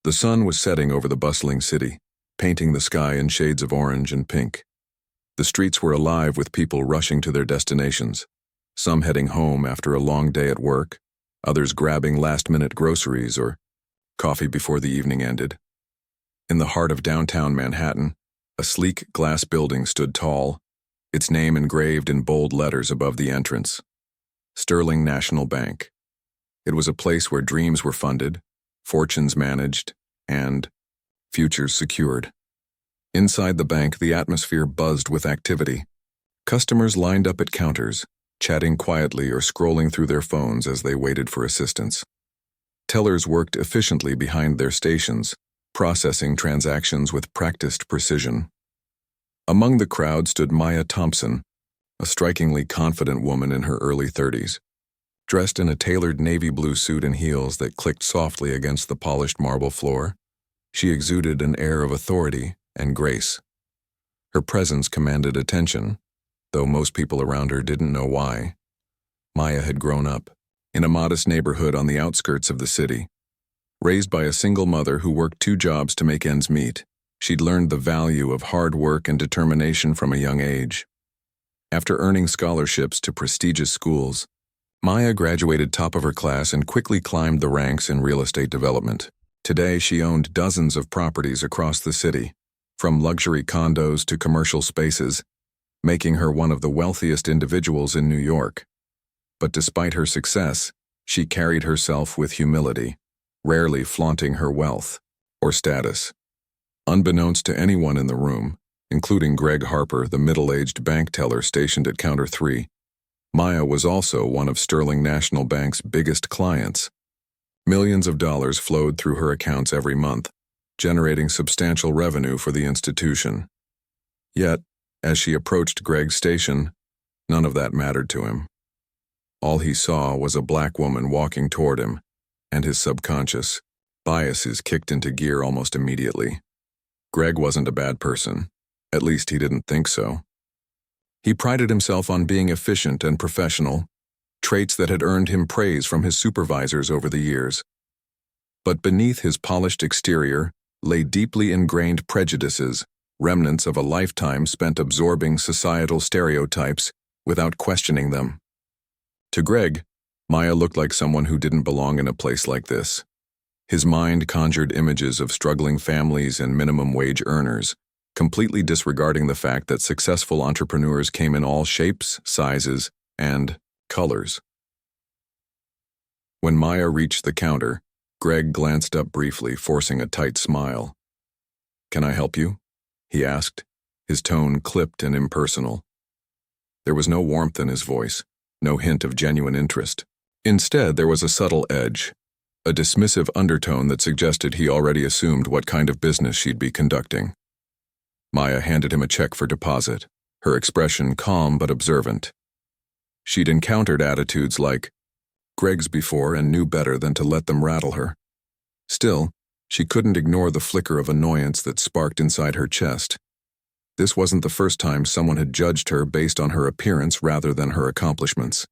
The sun was setting over the bustling city, painting the sky in shades of orange and pink. The streets were alive with people rushing to their destinations, some heading home after a long day at work, others grabbing last-minute groceries or coffee before the evening ended. In the heart of downtown Manhattan, a sleek glass building stood tall, its name engraved in bold letters above the entrance. Sterling National Bank. It was a place where dreams were funded, fortunes managed, and futures secured. Inside the bank, the atmosphere buzzed with activity. Customers lined up at counters, chatting quietly or scrolling through their phones as they waited for assistance. Tellers worked efficiently behind their stations, processing transactions with practiced precision. Among the crowd stood Maya Thompson, a strikingly confident woman in her early 30s. Dressed in a tailored navy blue suit and heels that clicked softly against the polished marble floor, she exuded an air of authority and grace. Her presence commanded attention, though most people around her didn't know why. Maya had grown up in a modest neighborhood on the outskirts of the city. Raised by a single mother who worked 2 jobs to make ends meet, she'd learned the value of hard work and determination from a young age. After earning scholarships to prestigious schools, Maya graduated top of her class and quickly climbed the ranks in real estate development. Today, she owned dozens of properties across the city, from luxury condos to commercial spaces, making her one of the wealthiest individuals in New York. But despite her success, she carried herself with humility, rarely flaunting her wealth or status. Unbeknownst to anyone in the room, including Greg Harper, the middle-aged bank teller stationed at counter 3, Maya was also one of Sterling National Bank's biggest clients. Millions of dollars flowed through her accounts every month, generating substantial revenue for the institution. Yet, as she approached Greg's station, none of that mattered to him. All he saw was a black woman walking toward him, and his subconscious biases kicked into gear almost immediately. Greg wasn't a bad person. At least he didn't think so. He prided himself on being efficient and professional, traits that had earned him praise from his supervisors over the years. But beneath his polished exterior lay deeply ingrained prejudices, remnants of a lifetime spent absorbing societal stereotypes without questioning them. To Greg, Maya looked like someone who didn't belong in a place like this. His mind conjured images of struggling families and minimum wage earners, completely disregarding the fact that successful entrepreneurs came in all shapes, sizes, and colors. When Maya reached the counter, Greg glanced up briefly, forcing a tight smile. "Can I help you?" he asked, his tone clipped and impersonal. There was no warmth in his voice, no hint of genuine interest. Instead, there was a subtle edge, a dismissive undertone that suggested he already assumed what kind of business she'd be conducting. Maya handed him a check for deposit, her expression calm but observant. She'd encountered attitudes like Greg's before and knew better than to let them rattle her. Still, she couldn't ignore the flicker of annoyance that sparked inside her chest. This wasn't the first time someone had judged her based on her appearance rather than her accomplishments.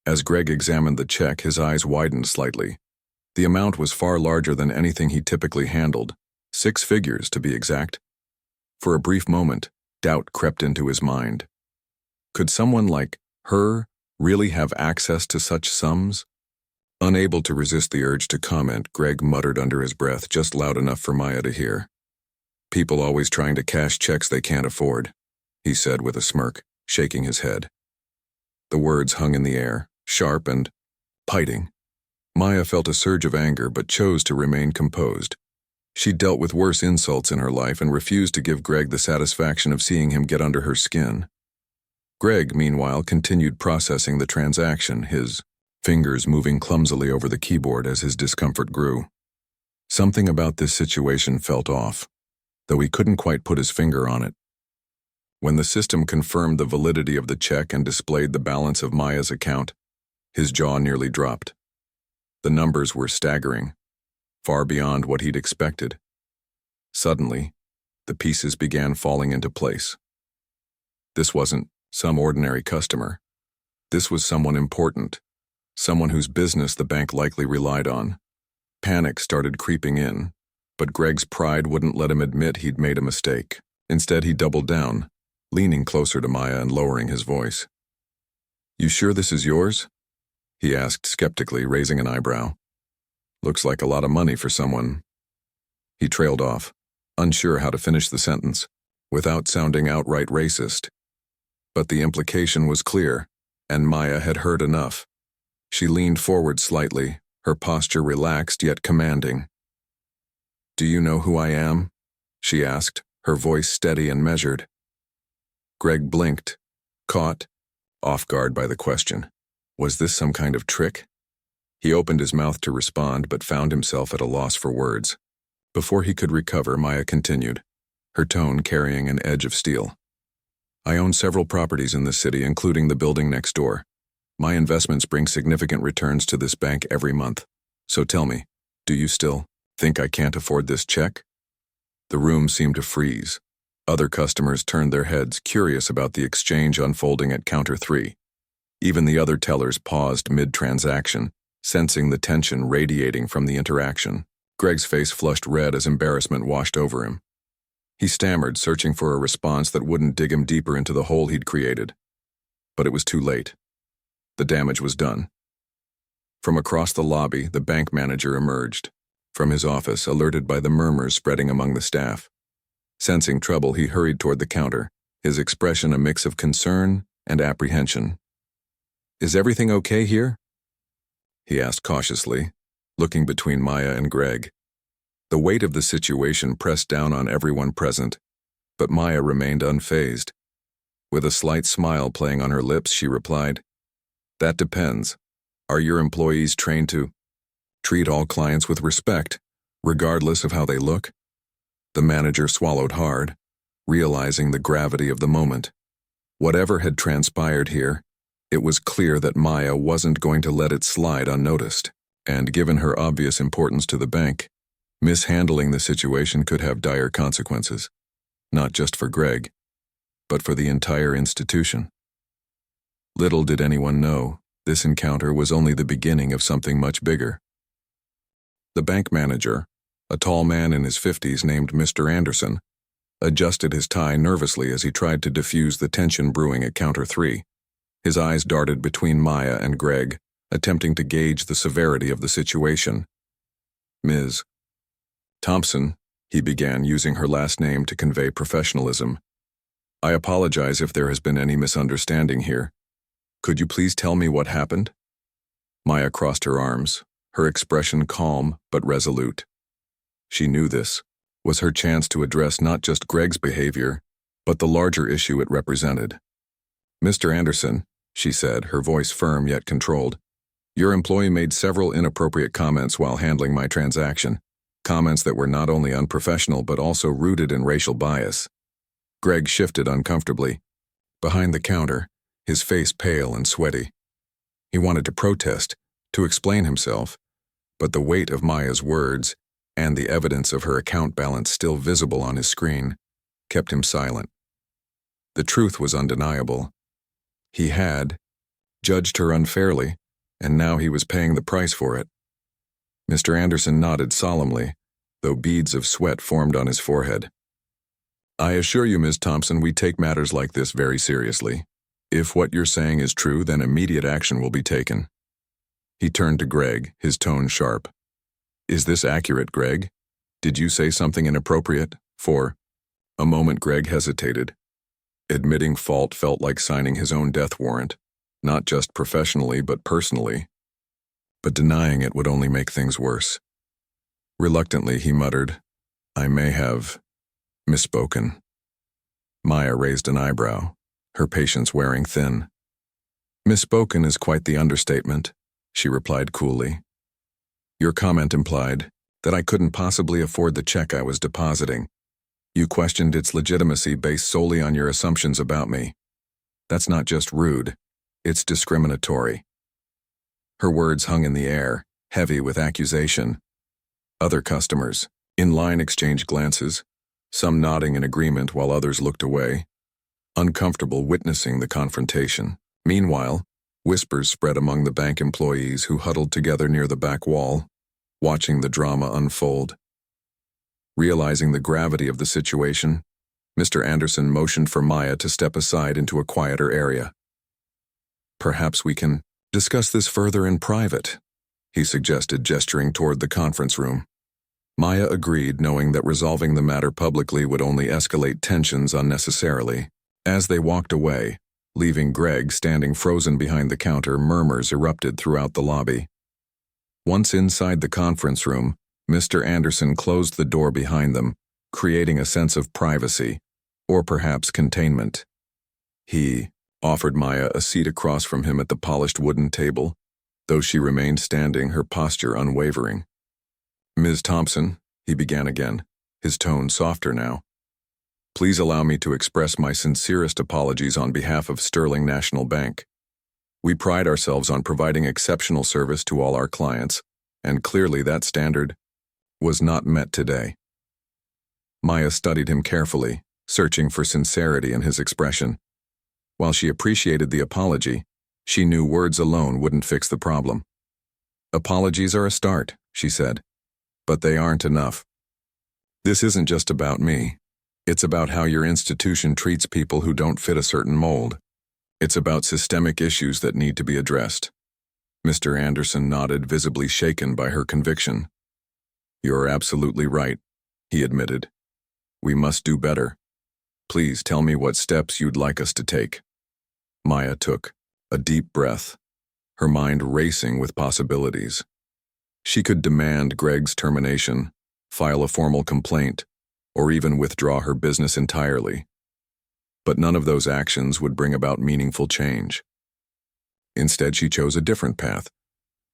As Greg examined the check, his eyes widened slightly. The amount was far larger than anything he typically handled, 6 figures to be exact. For a brief moment, doubt crept into his mind. Could someone like her really have access to such sums? Unable to resist the urge to comment, Greg muttered under his breath, just loud enough for Maya to hear. "People always trying to cash checks they can't afford," he said with a smirk, shaking his head. The words hung in the air, sharp and biting. Maya felt a surge of anger but chose to remain composed. She'd dealt with worse insults in her life and refused to give Greg the satisfaction of seeing him get under her skin. Greg, meanwhile, continued processing the transaction, his fingers moving clumsily over the keyboard as his discomfort grew. Something about this situation felt off, though he couldn't quite put his finger on it. When the system confirmed the validity of the check and displayed the balance of Maya's account, his jaw nearly dropped. The numbers were staggering, far beyond what he'd expected. Suddenly, the pieces began falling into place. This wasn't some ordinary customer. This was someone important, someone whose business the bank likely relied on. Panic started creeping in, but Greg's pride wouldn't let him admit he'd made a mistake. Instead, he doubled down, leaning closer to Maya and lowering his voice. "You sure this is yours?" he asked skeptically, raising an eyebrow. "Looks like a lot of money for someone." He trailed off, unsure how to finish the sentence, without sounding outright racist. But the implication was clear, and Maya had heard enough. She leaned forward slightly, her posture relaxed yet commanding. "Do you know who I am?" she asked, her voice steady and measured. Greg blinked, caught, off guard by the question. Was this some kind of trick? He opened his mouth to respond but found himself at a loss for words. Before he could recover, Maya continued, her tone carrying an edge of steel. "I own several properties in this city, including the building next door. My investments bring significant returns to this bank every month. So tell me, do you still think I can't afford this check?" The room seemed to freeze. Other customers turned their heads, curious about the exchange unfolding at counter 3. Even the other tellers paused mid-transaction, sensing the tension radiating from the interaction. Greg's face flushed red as embarrassment washed over him. He stammered, searching for a response that wouldn't dig him deeper into the hole he'd created. But it was too late. The damage was done. From across the lobby, the bank manager emerged. From his office, alerted by the murmurs spreading among the staff. Sensing trouble, he hurried toward the counter, his expression a mix of concern and apprehension. "Is everything okay here?" he asked cautiously, looking between Maya and Greg. The weight of the situation pressed down on everyone present, but Maya remained unfazed. With a slight smile playing on her lips, she replied, "That depends. Are your employees trained to treat all clients with respect, regardless of how they look?" The manager swallowed hard, realizing the gravity of the moment. Whatever had transpired here, it was clear that Maya wasn't going to let it slide unnoticed, and given her obvious importance to the bank, mishandling the situation could have dire consequences, not just for Greg, but for the entire institution. Little did anyone know, this encounter was only the beginning of something much bigger. The bank manager, a tall man in his 50s named Mr. Anderson, adjusted his tie nervously as he tried to diffuse the tension brewing at counter 3. His eyes darted between Maya and Greg, attempting to gauge the severity of the situation. "Ms. Thompson," he began, using her last name to convey professionalism. "I apologize if there has been any misunderstanding here. Could you please tell me what happened?" Maya crossed her arms, her expression calm but resolute. She knew this was her chance to address not just Greg's behavior, but the larger issue it represented. "Mr. Anderson," she said, her voice firm yet controlled, "your employee made several inappropriate comments while handling my transaction. Comments that were not only unprofessional but also rooted in racial bias." Greg shifted uncomfortably. Behind the counter, his face pale and sweaty. He wanted to protest, to explain himself, but the weight of Maya's words, and the evidence of her account balance still visible on his screen, kept him silent. The truth was undeniable. He had judged her unfairly, and now he was paying the price for it. Mr. Anderson nodded solemnly, though beads of sweat formed on his forehead. "I assure you, Ms. Thompson, we take matters like this very seriously. If what you're saying is true, then immediate action will be taken." He turned to Greg, his tone sharp. "Is this accurate, Greg? Did you say something inappropriate?" For a moment, Greg hesitated. Admitting fault felt like signing his own death warrant, not just professionally but personally. But denying it would only make things worse. Reluctantly, he muttered, "I may have misspoken." Maya raised an eyebrow, her patience wearing thin. "Misspoken is quite the understatement," she replied coolly. "Your comment implied that I couldn't possibly afford the check I was depositing. You questioned its legitimacy based solely on your assumptions about me. That's not just rude, it's discriminatory." Her words hung in the air, heavy with accusation. Other customers, in line, exchanged glances, some nodding in agreement while others looked away, uncomfortable witnessing the confrontation. Meanwhile, whispers spread among the bank employees who huddled together near the back wall. watching the drama unfold. Realizing the gravity of the situation, Mr. Anderson motioned for Maya to step aside into a quieter area. "Perhaps we can discuss this further in private," he suggested, gesturing toward the conference room. Maya agreed, knowing that resolving the matter publicly would only escalate tensions unnecessarily. As they walked away, leaving Greg standing frozen behind the counter, murmurs erupted throughout the lobby. Once inside the conference room, Mr. Anderson closed the door behind them, creating a sense of privacy, or perhaps containment. He offered Maya a seat across from him at the polished wooden table, though she remained standing, her posture unwavering. "Ms. Thompson," he began again, his tone softer now. "Please allow me to express my sincerest apologies on behalf of Sterling National Bank. We pride ourselves on providing exceptional service to all our clients, and clearly that standard was not met today." Maya studied him carefully, searching for sincerity in his expression. While she appreciated the apology, she knew words alone wouldn't fix the problem. "Apologies are a start," she said, "but they aren't enough. This isn't just about me. It's about how your institution treats people who don't fit a certain mold. It's about systemic issues that need to be addressed." Mr. Anderson nodded, visibly shaken by her conviction. "You're absolutely right," he admitted. "We must do better. Please tell me what steps you'd like us to take." Maya took a deep breath, her mind racing with possibilities. She could demand Greg's termination, file a formal complaint, or even withdraw her business entirely. But none of those actions would bring about meaningful change. Instead, she chose a different path,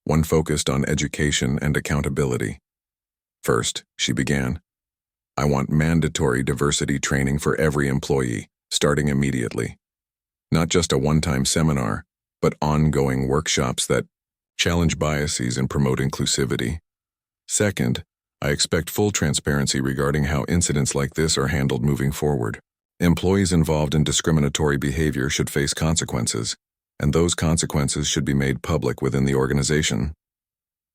one focused on education and accountability. "First," she began, "I want mandatory diversity training for every employee, starting immediately. Not just a one-time seminar, but ongoing workshops that challenge biases and promote inclusivity. Second, I expect full transparency regarding how incidents like this are handled moving forward. Employees involved in discriminatory behavior should face consequences, and those consequences should be made public within the organization.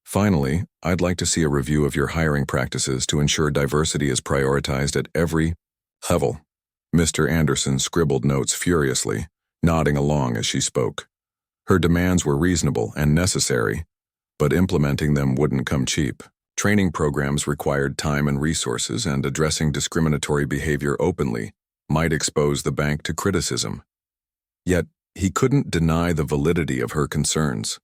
Finally, I'd like to see a review of your hiring practices to ensure diversity is prioritized at every level." Mr. Anderson scribbled notes furiously, nodding along as she spoke. Her demands were reasonable and necessary, but implementing them wouldn't come cheap. Training programs required time and resources, and addressing discriminatory behavior openly might expose the bank to criticism. Yet, he couldn't deny the validity of her concerns.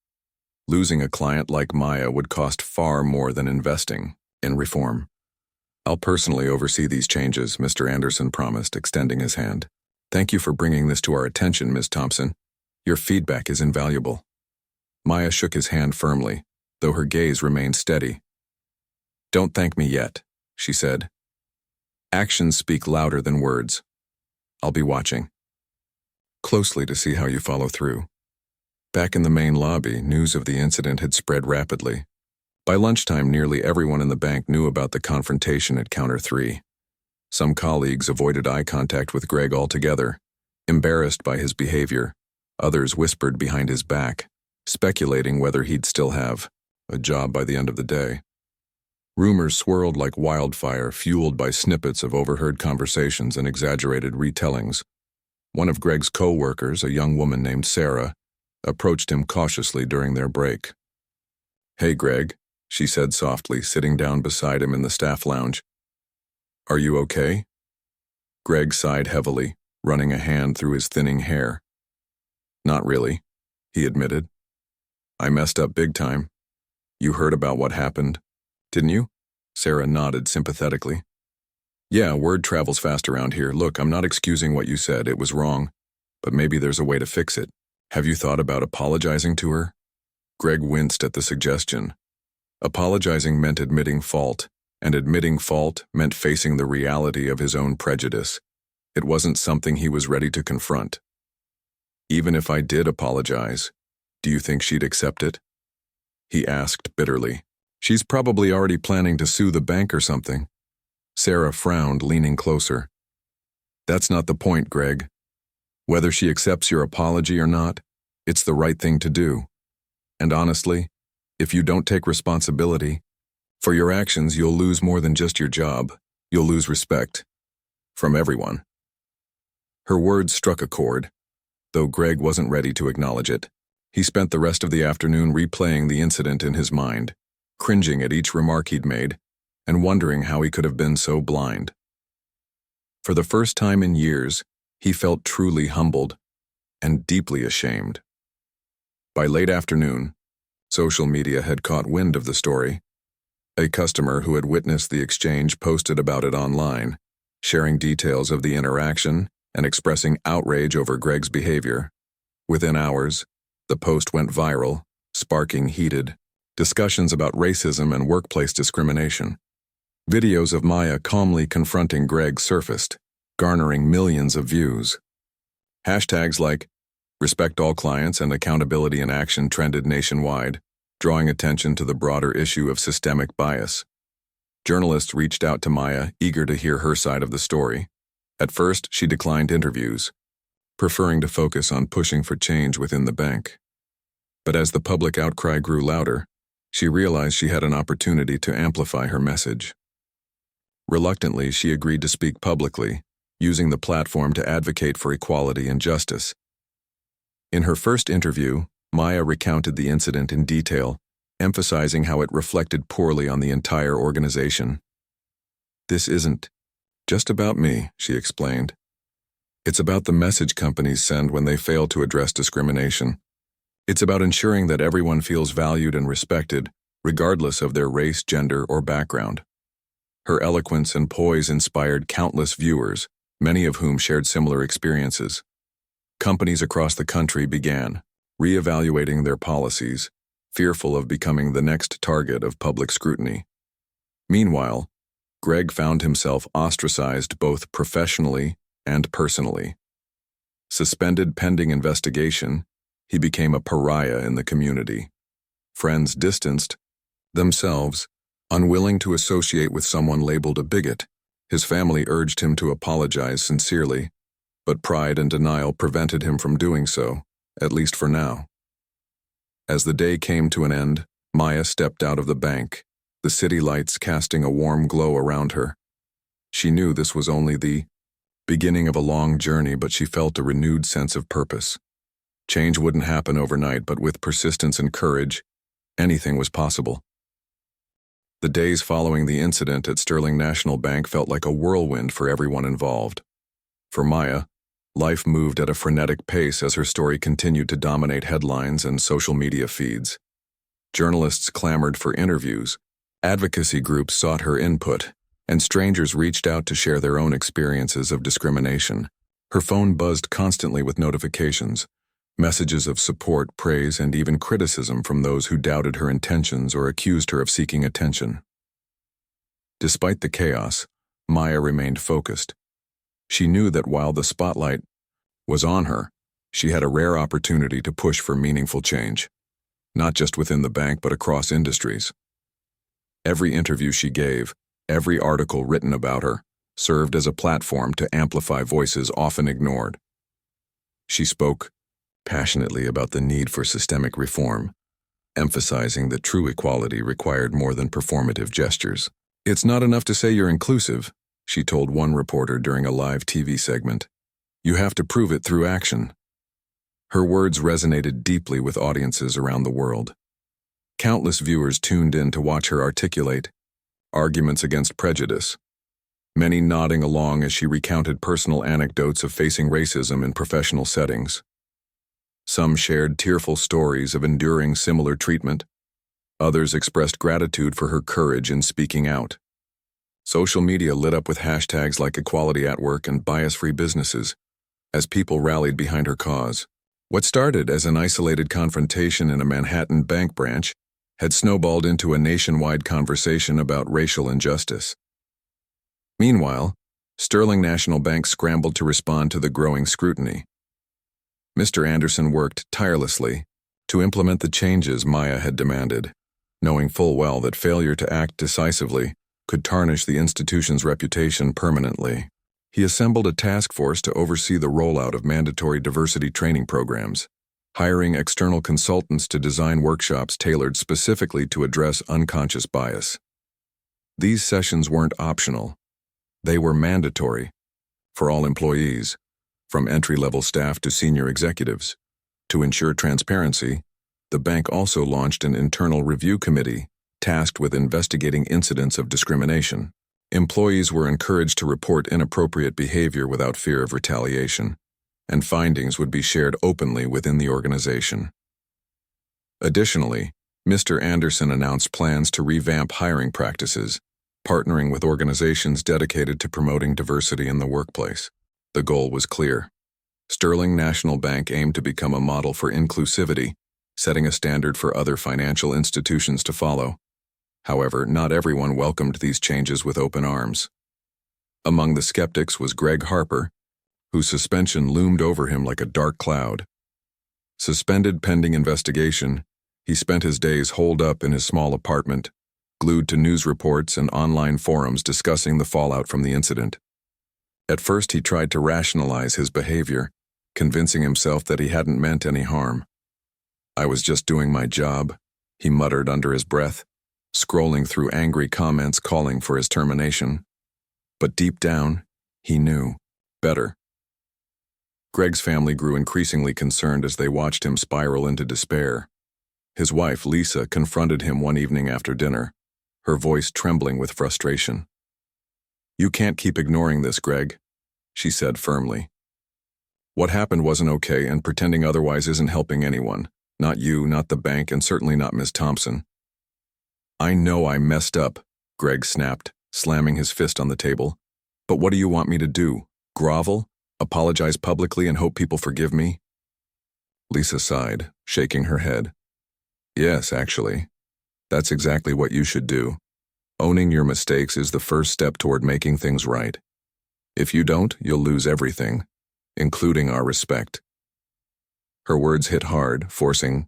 Losing a client like Maya would cost far more than investing in reform. "I'll personally oversee these changes," Mr. Anderson promised, extending his hand. "Thank you for bringing this to our attention, Ms. Thompson. Your feedback is invaluable." Maya shook his hand firmly, though her gaze remained steady. "Don't thank me yet," she said. "Actions speak louder than words. I'll be watching closely to see how you follow through." Back in the main lobby, news of the incident had spread rapidly. By lunchtime, nearly everyone in the bank knew about the confrontation at Counter 3. Some colleagues avoided eye contact with Greg altogether, embarrassed by his behavior. Others whispered behind his back, speculating whether he'd still have a job by the end of the day. Rumors swirled like wildfire, fueled by snippets of overheard conversations and exaggerated retellings. One of Greg's co-workers, a young woman named Sarah, approached him cautiously during their break. "Hey, Greg," she said softly, sitting down beside him in the staff lounge. "Are you okay?" Greg sighed heavily, running a hand through his thinning hair. "Not really," he admitted. "I messed up big time. You heard about what happened, didn't you?" Sarah nodded sympathetically. "Yeah, word travels fast around here. Look, I'm not excusing what you said. It was wrong. But maybe there's a way to fix it. Have you thought about apologizing to her?" Greg winced at the suggestion. Apologizing meant admitting fault, and admitting fault meant facing the reality of his own prejudice. It wasn't something he was ready to confront. "Even if I did apologize, do you think she'd accept it?" he asked bitterly. "She's probably already planning to sue the bank or something." Sarah frowned, leaning closer. "That's not the point, Greg. Whether she accepts your apology or not, it's the right thing to do. And honestly, if you don't take responsibility, For your actions, you'll lose more than just your job. You'll lose respect. From everyone. Her words struck a chord, though Greg wasn't ready to acknowledge it. He spent the rest of the afternoon replaying the incident in his mind, cringing at each remark he'd made, and wondering how he could have been so blind. For the first time in years, he felt truly humbled and deeply ashamed. By late afternoon, social media had caught wind of the story. A customer who had witnessed the exchange posted about it online, sharing details of the interaction and expressing outrage over Greg's behavior. Within hours, the post went viral, sparking heated discussions about racism and workplace discrimination. Videos of Maya calmly confronting Greg surfaced, garnering millions of views. Hashtags like "Respect all clients" and "Accountability in action" trended nationwide, drawing attention to the broader issue of systemic bias. Journalists reached out to Maya, eager to hear her side of the story. At first, she declined interviews, preferring to focus on pushing for change within the bank. But as the public outcry grew louder, she realized she had an opportunity to amplify her message. Reluctantly, she agreed to speak publicly, using the platform to advocate for equality and justice. In her first interview, Maya recounted the incident in detail, emphasizing how it reflected poorly on the entire organization. "This isn't just about me," she explained. "It's about the message companies send when they fail to address discrimination. It's about ensuring that everyone feels valued and respected, regardless of their race, gender, or background." Her eloquence and poise inspired countless viewers, many of whom shared similar experiences. Companies across the country began reevaluating their policies, fearful of becoming the next target of public scrutiny. Meanwhile, Greg found himself ostracized both professionally and personally. Suspended pending investigation, he became a pariah in the community. Friends distanced themselves, unwilling to associate with someone labeled a bigot. His family urged him to apologize sincerely, but pride and denial prevented him from doing so, at least for now. As the day came to an end, Maya stepped out of the bank, the city lights casting a warm glow around her. She knew this was only the beginning of a long journey, but she felt a renewed sense of purpose. Change wouldn't happen overnight, but with persistence and courage, anything was possible. The days following the incident at Sterling National Bank felt like a whirlwind for everyone involved. For Maya, life moved at a frenetic pace as her story continued to dominate headlines and social media feeds. Journalists clamored for interviews, advocacy groups sought her input, and strangers reached out to share their own experiences of discrimination. Her phone buzzed constantly with notifications, messages of support, praise, and even criticism from those who doubted her intentions or accused her of seeking attention. Despite the chaos, Maya remained focused. She knew that while the spotlight was on her, she had a rare opportunity to push for meaningful change, not just within the bank but across industries. Every interview she gave, every article written about her, served as a platform to amplify voices often ignored. She spoke passionately about the need for systemic reform, emphasizing that true equality required more than performative gestures. "It's not enough to say you're inclusive," she told one reporter during a live TV segment. "You have to prove it through action." Her words resonated deeply with audiences around the world. Countless viewers tuned in to watch her articulate arguments against prejudice, many nodding along as she recounted personal anecdotes of facing racism in professional settings. Some shared tearful stories of enduring similar treatment. Others expressed gratitude for her courage in speaking out. Social media lit up with hashtags like equality at work and bias-free businesses as people rallied behind her cause. What started as an isolated confrontation in a Manhattan bank branch had snowballed into a nationwide conversation about racial injustice. Meanwhile, Sterling National Bank scrambled to respond to the growing scrutiny. Mr. Anderson worked tirelessly to implement the changes Maya had demanded, knowing full well that failure to act decisively could tarnish the institution's reputation permanently. He assembled a task force to oversee the rollout of mandatory diversity training programs, hiring external consultants to design workshops tailored specifically to address unconscious bias. These sessions weren't optional. They were mandatory for all employees, from entry-level staff to senior executives. To ensure transparency, the bank also launched an internal review committee tasked with investigating incidents of discrimination. Employees were encouraged to report inappropriate behavior without fear of retaliation, and findings would be shared openly within the organization. Additionally, Mr. Anderson announced plans to revamp hiring practices, partnering with organizations dedicated to promoting diversity in the workplace. The goal was clear. Sterling National Bank aimed to become a model for inclusivity, setting a standard for other financial institutions to follow. However, not everyone welcomed these changes with open arms. Among the skeptics was Greg Harper, whose suspension loomed over him like a dark cloud. Suspended pending investigation, he spent his days holed up in his small apartment, glued to news reports and online forums discussing the fallout from the incident. At first, he tried to rationalize his behavior, convincing himself that he hadn't meant any harm. "I was just doing my job," he muttered under his breath, scrolling through angry comments calling for his termination. But deep down, he knew better. Greg's family grew increasingly concerned as they watched him spiral into despair. His wife, Lisa, confronted him one evening after dinner, her voice trembling with frustration. "You can't keep ignoring this, Greg," she said firmly. "What happened wasn't okay, and pretending otherwise isn't helping anyone. Not you, not the bank, and certainly not Miss Thompson." "I know I messed up," Greg snapped, slamming his fist on the table. "But what do you want me to do? Grovel? Apologize publicly and hope people forgive me?" Lisa sighed, shaking her head. "Yes, actually. That's exactly what you should do. Owning your mistakes is the first step toward making things right. If you don't, you'll lose everything, including our respect." Her words hit hard, forcing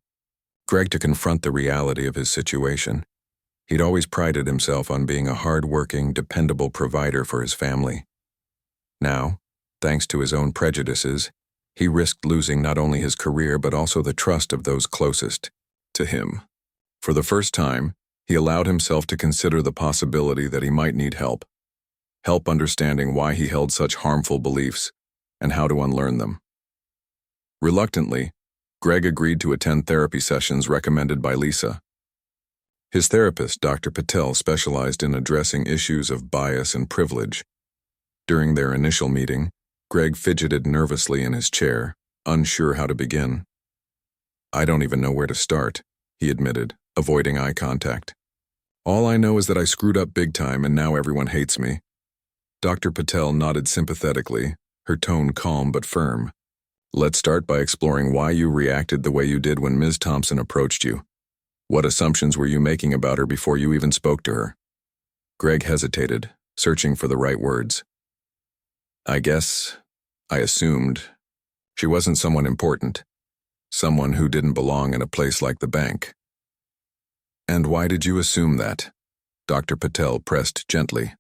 Greg to confront the reality of his situation. He'd always prided himself on being a hard-working, dependable provider for his family. Now, thanks to his own prejudices, he risked losing not only his career but also the trust of those closest to him. For the first time, he allowed himself to consider the possibility that he might need help understanding why he held such harmful beliefs and how to unlearn them. Reluctantly, Greg agreed to attend therapy sessions recommended by Lisa. His therapist, Dr. Patel, specialized in addressing issues of bias and privilege. During their initial meeting, Greg fidgeted nervously in his chair, unsure how to begin. "I don't even know where to start," he admitted, avoiding eye contact. "All I know is that I screwed up big time and now everyone hates me." Dr. Patel nodded sympathetically, her tone calm but firm. "Let's start by exploring why you reacted the way you did when Ms. Thompson approached you. What assumptions were you making about her before you even spoke to her?" Greg hesitated, searching for the right words. I assumed she wasn't someone important, someone who didn't belong in a place like the bank." "And why did you assume that?" Dr. Patel pressed gently.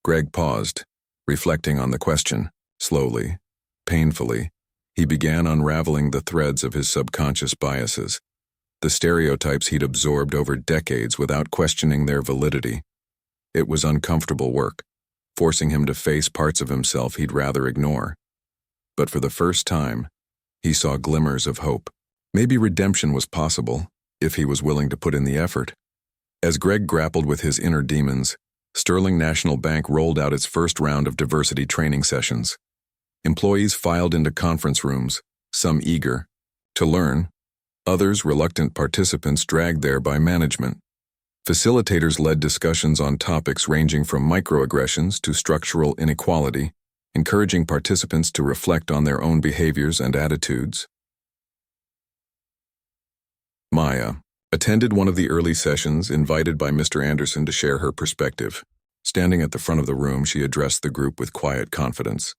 Greg paused, reflecting on the question. Slowly, painfully, he began unraveling the threads of his subconscious biases, the stereotypes he'd absorbed over decades without questioning their validity. It was uncomfortable work, forcing him to face parts of himself he'd rather ignore. But for the first time, he saw glimmers of hope. Maybe redemption was possible, if he was willing to put in the effort. As Greg grappled with his inner demons, Sterling National Bank rolled out its first round of diversity training sessions. Employees filed into conference rooms, some eager to learn, others reluctant participants dragged there by management. Facilitators led discussions on topics ranging from microaggressions to structural inequality, encouraging participants to reflect on their own behaviors and attitudes. Maya attended one of the early sessions, invited by Mr. Anderson to share her perspective. Standing at the front of the room, she addressed the group with quiet confidence.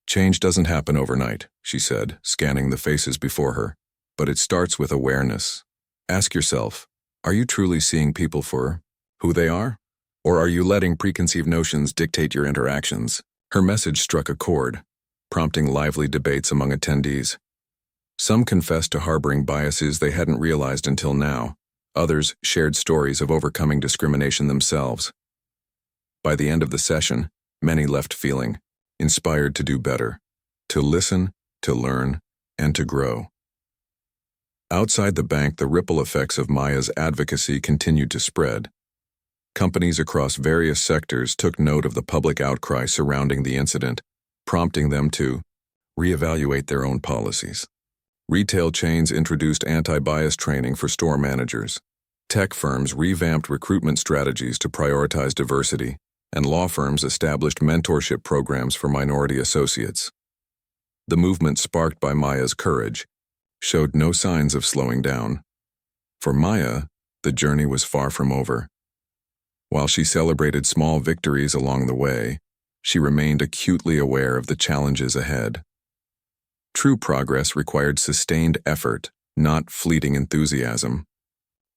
"Change doesn't happen overnight," she said, scanning the faces before her, "but it starts with awareness. Ask yourself, are you truly seeing people for who they are? Or are you letting preconceived notions dictate your interactions?" Her message struck a chord, prompting lively debates among attendees. Some confessed to harboring biases they hadn't realized until now. Others shared stories of overcoming discrimination themselves. By the end of the session, many left feeling inspired to do better, to listen, to learn, and to grow. Outside the bank, the ripple effects of Maya's advocacy continued to spread. Companies across various sectors took note of the public outcry surrounding the incident, prompting them to reevaluate their own policies. Retail chains introduced anti-bias training for store managers. Tech firms revamped recruitment strategies to prioritize diversity, and law firms established mentorship programs for minority associates. The movement, sparked by Maya's courage, showed no signs of slowing down. For Maya, the journey was far from over. While she celebrated small victories along the way, she remained acutely aware of the challenges ahead. True progress required sustained effort, not fleeting enthusiasm.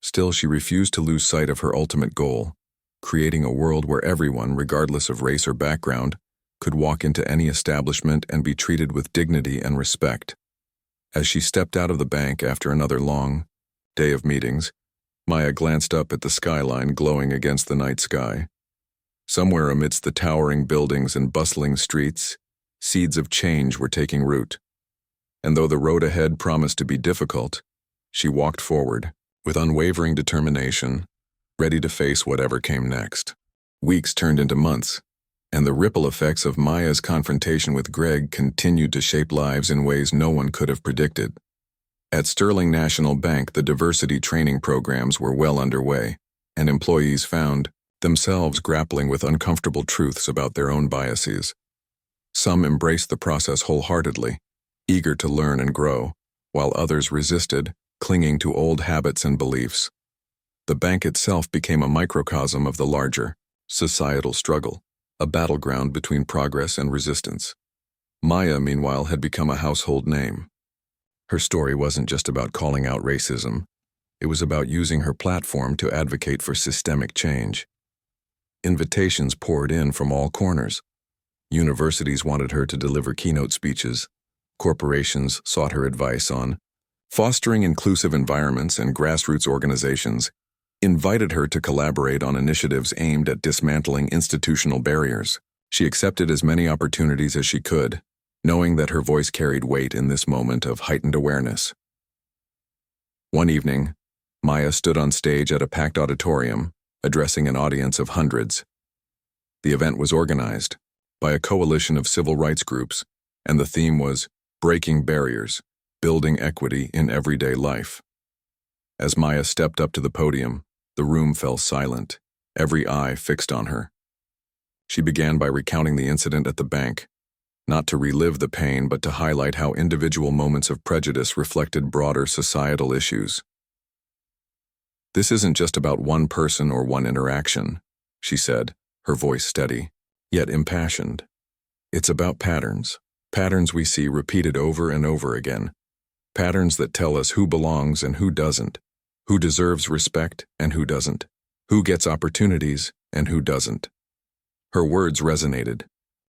Still, she refused to lose sight of her ultimate goal, creating a world where everyone, regardless of race or background, could walk into any establishment and be treated with dignity and respect. As she stepped out of the bank after another long day of meetings, Maya glanced up at the skyline glowing against the night sky. Somewhere amidst the towering buildings and bustling streets, seeds of change were taking root. And though the road ahead promised to be difficult, she walked forward with unwavering determination, ready to face whatever came next. Weeks turned into months, and the ripple effects of Maya's confrontation with Greg continued to shape lives in ways no one could have predicted. At Sterling National Bank, the diversity training programs were well underway, and employees found themselves grappling with uncomfortable truths about their own biases. Some embraced the process wholeheartedly, eager to learn and grow, while others resisted, clinging to old habits and beliefs. The bank itself became a microcosm of the larger societal struggle, a battleground between progress and resistance. Maya, meanwhile, had become a household name. Her story wasn't just about calling out racism. It was about using her platform to advocate for systemic change. Invitations poured in from all corners. Universities wanted her to deliver keynote speeches. Corporations sought her advice on fostering inclusive environments, and grassroots organizations invited her to collaborate on initiatives aimed at dismantling institutional barriers. She accepted as many opportunities as she could, knowing that her voice carried weight in this moment of heightened awareness. One evening, Maya stood on stage at a packed auditorium, addressing an audience of hundreds. The event was organized by a coalition of civil rights groups, and the theme was Breaking Barriers, Building Equity in Everyday Life. As Maya stepped up to the podium, the room fell silent, every eye fixed on her. She began by recounting the incident at the bank, not to relive the pain but to highlight how individual moments of prejudice reflected broader societal issues. "This isn't just about one person or one interaction," she said, her voice steady, yet impassioned. "It's about patterns we see repeated over and over again. Patterns that tell us who belongs and who doesn't, who deserves respect and who doesn't, who gets opportunities and who doesn't." Her words resonated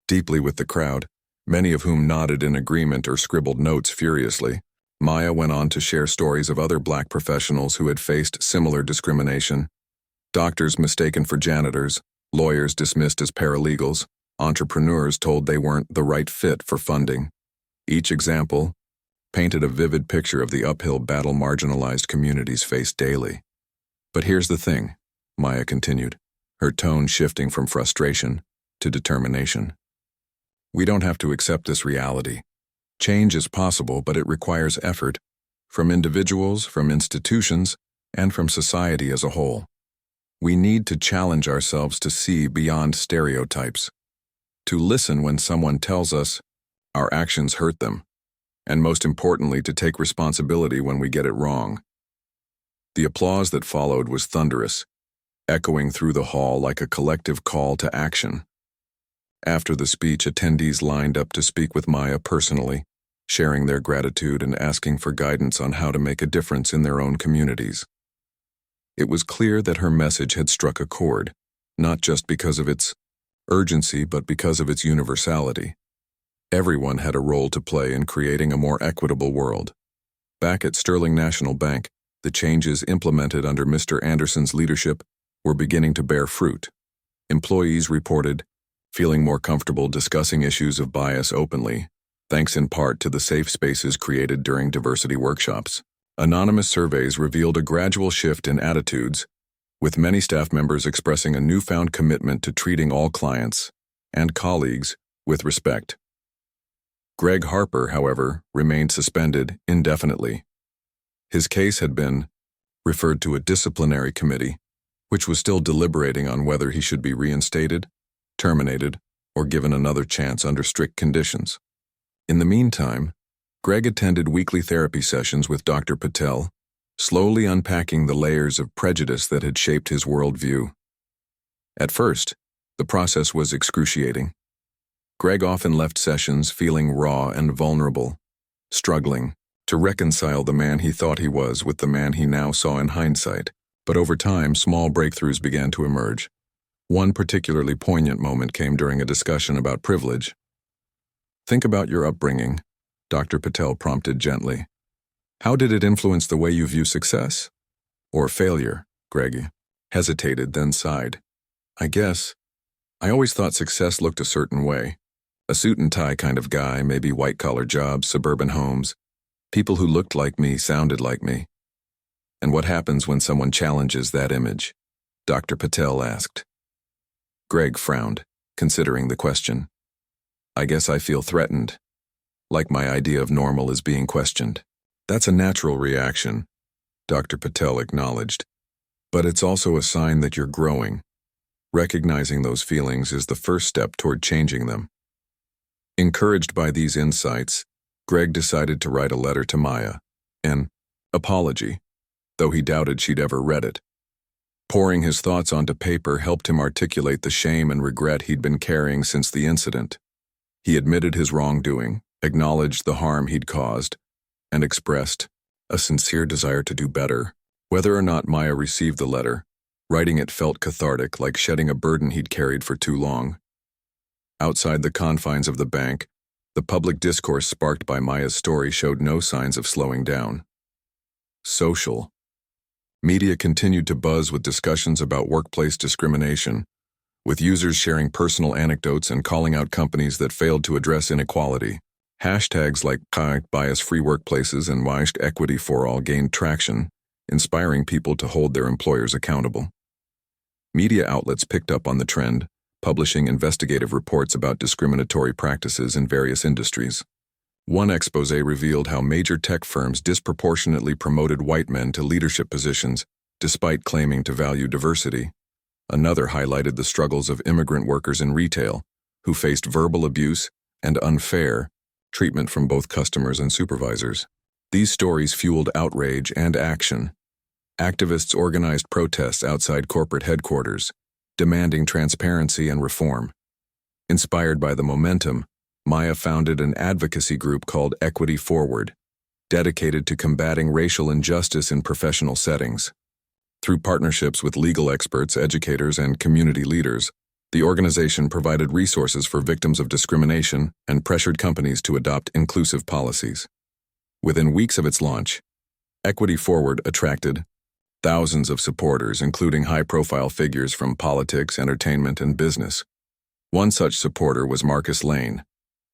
deeply with the crowd, many of whom nodded in agreement or scribbled notes furiously. Maya went on to share stories of other Black professionals who had faced similar discrimination. Doctors mistaken for janitors, lawyers dismissed as paralegals, entrepreneurs told they weren't the right fit for funding. Each example painted a vivid picture of the uphill battle marginalized communities face daily. "But here's the thing," Maya continued, her tone shifting from frustration to determination. "We don't have to accept this reality. Change is possible, but it requires effort from individuals, from institutions, and from society as a whole. We need to challenge ourselves to see beyond stereotypes, to listen when someone tells us our actions hurt them, and most importantly, to take responsibility when we get it wrong." The applause that followed was thunderous, echoing through the hall like a collective call to action. After the speech, attendees lined up to speak with Maya personally, sharing their gratitude and asking for guidance on how to make a difference in their own communities. It was clear that her message had struck a chord, not just because of its urgency but because of its universality. Everyone had a role to play in creating a more equitable world. Back at Sterling National Bank, The changes implemented under Mr. Anderson's leadership were beginning to bear fruit. Employees reported feeling more comfortable discussing issues of bias openly, thanks in part to the safe spaces created during diversity workshops. Anonymous surveys revealed a gradual shift in attitudes, with many staff members expressing a newfound commitment to treating all clients and colleagues with respect. Greg Harper, however, remained suspended indefinitely. His case had been referred to a disciplinary committee, which was still deliberating on whether he should be reinstated, terminated, or given another chance under strict conditions. In the meantime, Greg attended weekly therapy sessions with Dr. Patel, slowly unpacking the layers of prejudice that had shaped his worldview. At first, the process was excruciating. Greg often left sessions feeling raw and vulnerable, struggling to reconcile the man he thought he was with the man he now saw in hindsight. But over time, small breakthroughs began to emerge. One particularly poignant moment came during a discussion about privilege. "Think about your upbringing," Dr. Patel prompted gently. "How did it influence the way you view success? Or failure?" Greg hesitated, then sighed. I always thought success looked a certain way. A suit and tie kind of guy, maybe white-collar jobs, suburban homes, people who looked like me, sounded like me." "And what happens when someone challenges that image?" Dr. Patel asked. Greg frowned, considering the question. "I guess I feel threatened, like my idea of normal is being questioned." "That's a natural reaction," Dr. Patel acknowledged. "But it's also a sign that you're growing. Recognizing those feelings is the first step toward changing them." Encouraged by these insights, Greg decided to write a letter to Maya, an apology, though he doubted she'd ever read it. Pouring his thoughts onto paper helped him articulate the shame and regret he'd been carrying since the incident. He admitted his wrongdoing, acknowledged the harm he'd caused, and expressed a sincere desire to do better. Whether or not Maya received the letter, writing it felt cathartic, like shedding a burden he'd carried for too long. Outside the confines of the bank, the public discourse sparked by Maya's story showed no signs of slowing down. Social. Media continued to buzz with discussions about workplace discrimination, with users sharing personal anecdotes and calling out companies that failed to address inequality. Hashtags like bias-free workplaces and equity for all gained traction, inspiring people to hold their employers accountable. Media outlets picked up on the trend, publishing investigative reports about discriminatory practices in various industries. One expose revealed how major tech firms disproportionately promoted white men to leadership positions, despite claiming to value diversity. Another highlighted the struggles of immigrant workers in retail, who faced verbal abuse and unfair treatment from both customers and supervisors. These stories fueled outrage and action. Activists organized protests outside corporate headquarters, demanding transparency and reform. Inspired by the momentum, Maya founded an advocacy group called Equity Forward, dedicated to combating racial injustice in professional settings. Through partnerships with legal experts, educators, and community leaders, the organization provided resources for victims of discrimination and pressured companies to adopt inclusive policies. Within weeks of its launch, Equity Forward attracted thousands of supporters, including high-profile figures from politics, entertainment, and business. One such supporter was Marcus Lane,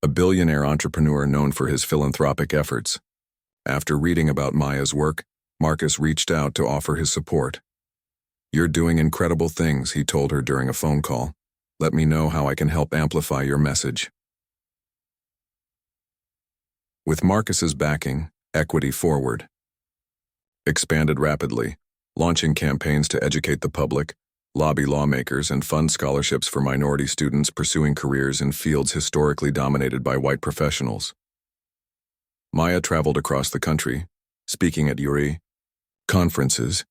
a billionaire entrepreneur known for his philanthropic efforts. After reading about Maya's work, Marcus reached out to offer his support. "You're doing incredible things," he told her during a phone call. "Let me know how I can help amplify your message." With Marcus's backing, Equity Forward expanded rapidly, launching campaigns to educate the public, lobby lawmakers, and fund scholarships for minority students pursuing careers in fields historically dominated by white professionals. Maya traveled across the country, speaking at URI conferences,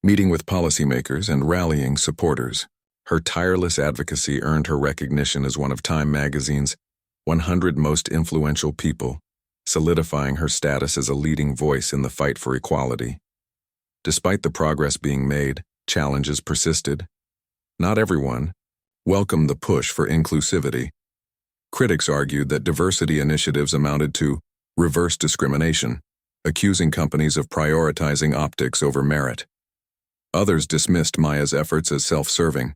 meeting with policymakers, and rallying supporters. Her tireless advocacy earned her recognition as one of Time magazine's 100 most influential people, solidifying her status as a leading voice in the fight for equality. Despite the progress being made, challenges persisted. Not everyone welcomed the push for inclusivity. Critics argued that diversity initiatives amounted to reverse discrimination, accusing companies of prioritizing optics over merit. Others dismissed Maya's efforts as self-serving,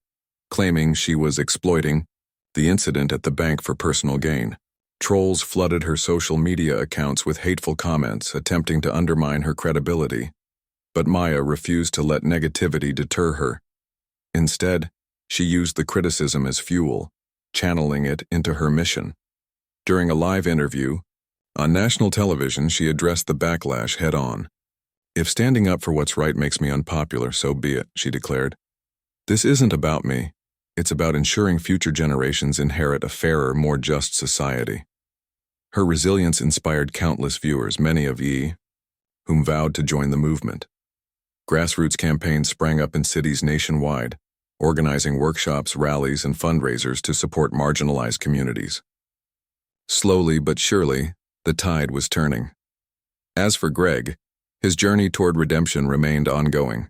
claiming she was exploiting the incident at the bank for personal gain. Trolls flooded her social media accounts with hateful comments, attempting to undermine her credibility. But Maya refused to let negativity deter her. Instead, she used the criticism as fuel, channeling it into her mission. During a live interview on national television, she addressed the backlash head-on. "If standing up for what's right makes me unpopular, so be it," she declared. "This isn't about me. It's about ensuring future generations inherit a fairer, more just society." Her resilience inspired countless viewers, many of whom vowed to join the movement. Grassroots campaigns sprang up in cities nationwide, organizing workshops, rallies, and fundraisers to support marginalized communities. Slowly but surely, the tide was turning. As for Greg, his journey toward redemption remained ongoing.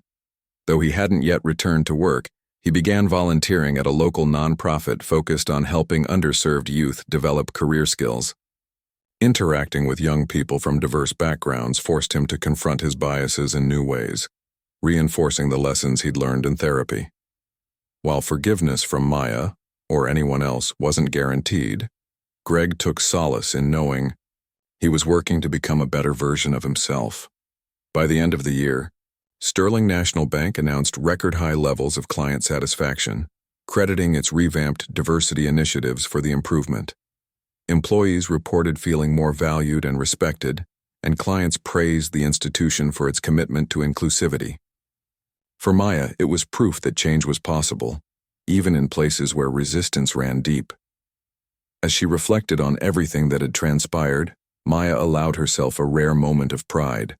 Though he hadn't yet returned to work, he began volunteering at a local nonprofit focused on helping underserved youth develop career skills. Interacting with young people from diverse backgrounds forced him to confront his biases in new ways, reinforcing the lessons he'd learned in therapy. While forgiveness from Maya, or anyone else, wasn't guaranteed, Greg took solace in knowing he was working to become a better version of himself. By the end of the year, Sterling National Bank announced record-high levels of client satisfaction, crediting its revamped diversity initiatives for the improvement. Employees reported feeling more valued and respected, and clients praised the institution for its commitment to inclusivity. For Maya, it was proof that change was possible, even in places where resistance ran deep. As she reflected on everything that had transpired, Maya allowed herself a rare moment of pride.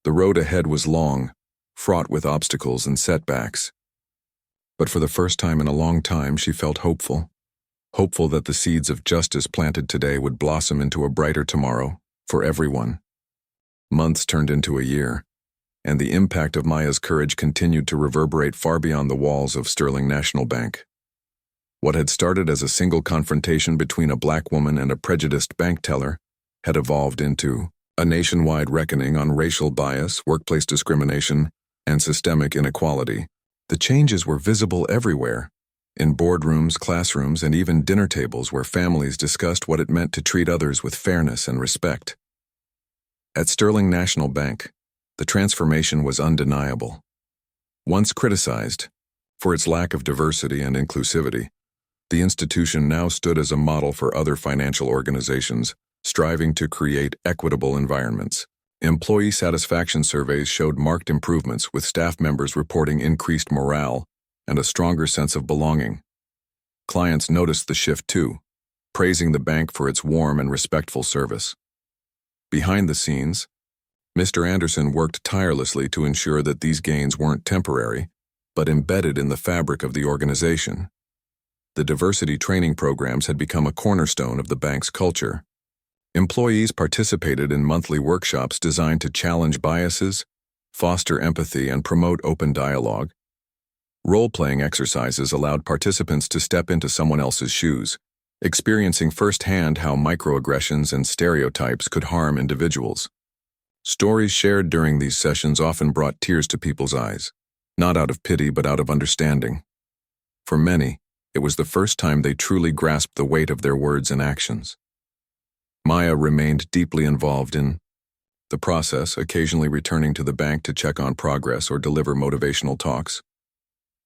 The road ahead was long, fraught with obstacles and setbacks. But for the first time in a long time, she felt hopeful that the seeds of justice planted today would blossom into a brighter tomorrow for everyone. Months turned into a year, and the impact of Maya's courage continued to reverberate far beyond the walls of Sterling National Bank. What had started as a single confrontation between a black woman and a prejudiced bank teller had evolved into a nationwide reckoning on racial bias, workplace discrimination, and systemic inequality. The changes were visible everywhere, in boardrooms, classrooms, and even dinner tables where families discussed what it meant to treat others with fairness and respect. At Sterling National Bank, the transformation was undeniable. Once criticized for its lack of diversity and inclusivity, the institution now stood as a model for other financial organizations striving to create equitable environments. Employee satisfaction surveys showed marked improvements, with staff members reporting increased morale and a stronger sense of belonging. Clients noticed the shift too, praising the bank for its warm and respectful service. Behind the scenes, Mr. Anderson worked tirelessly to ensure that these gains weren't temporary, but embedded in the fabric of the organization. The diversity training programs had become a cornerstone of the bank's culture. Employees participated in monthly workshops designed to challenge biases, foster empathy, and promote open dialogue. Role-playing exercises allowed participants to step into someone else's shoes, experiencing firsthand how microaggressions and stereotypes could harm individuals. Stories shared during these sessions often brought tears to people's eyes, not out of pity but out of understanding. For many, it was the first time they truly grasped the weight of their words and actions. Maya remained deeply involved in the process, occasionally returning to the bank to check on progress or deliver motivational talks.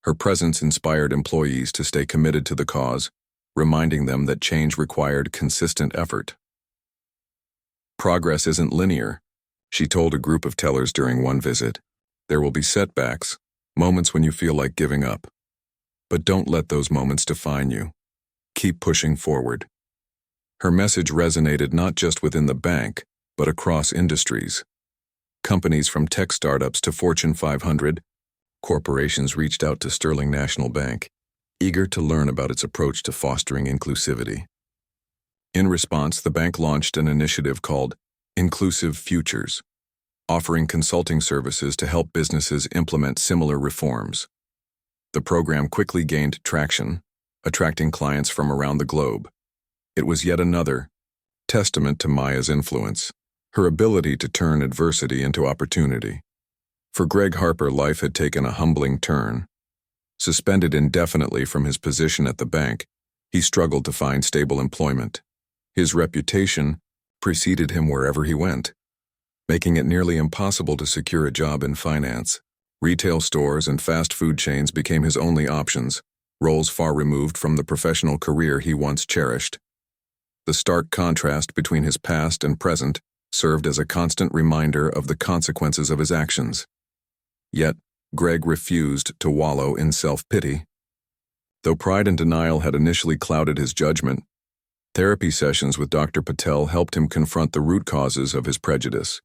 Her presence inspired employees to stay committed to the cause, reminding them that change required consistent effort. "Progress isn't linear," she told a group of tellers during one visit. "There will be setbacks, moments when you feel like giving up. But don't let those moments define you. Keep pushing forward." Her message resonated not just within the bank, but across industries. Companies from tech startups to Fortune 500 corporations reached out to Sterling National Bank, eager to learn about its approach to fostering inclusivity. In response, the bank launched an initiative called Inclusive Futures, offering consulting services to help businesses implement similar reforms. The program quickly gained traction, attracting clients from around the globe. It was yet another testament to Maya's influence. her ability to turn adversity into opportunity. For Greg Harper, life had taken a humbling turn. Suspended indefinitely from his position at the bank, he struggled to find stable employment. His reputation preceded him wherever he went, making it nearly impossible to secure a job in finance. Retail stores and fast food chains became his only options, roles far removed from the professional career he once cherished. The stark contrast between his past and present served as a constant reminder of the consequences of his actions. Yet, Greg refused to wallow in self-pity. Though pride and denial had initially clouded his judgment, therapy sessions with Dr. Patel helped him confront the root causes of his prejudice.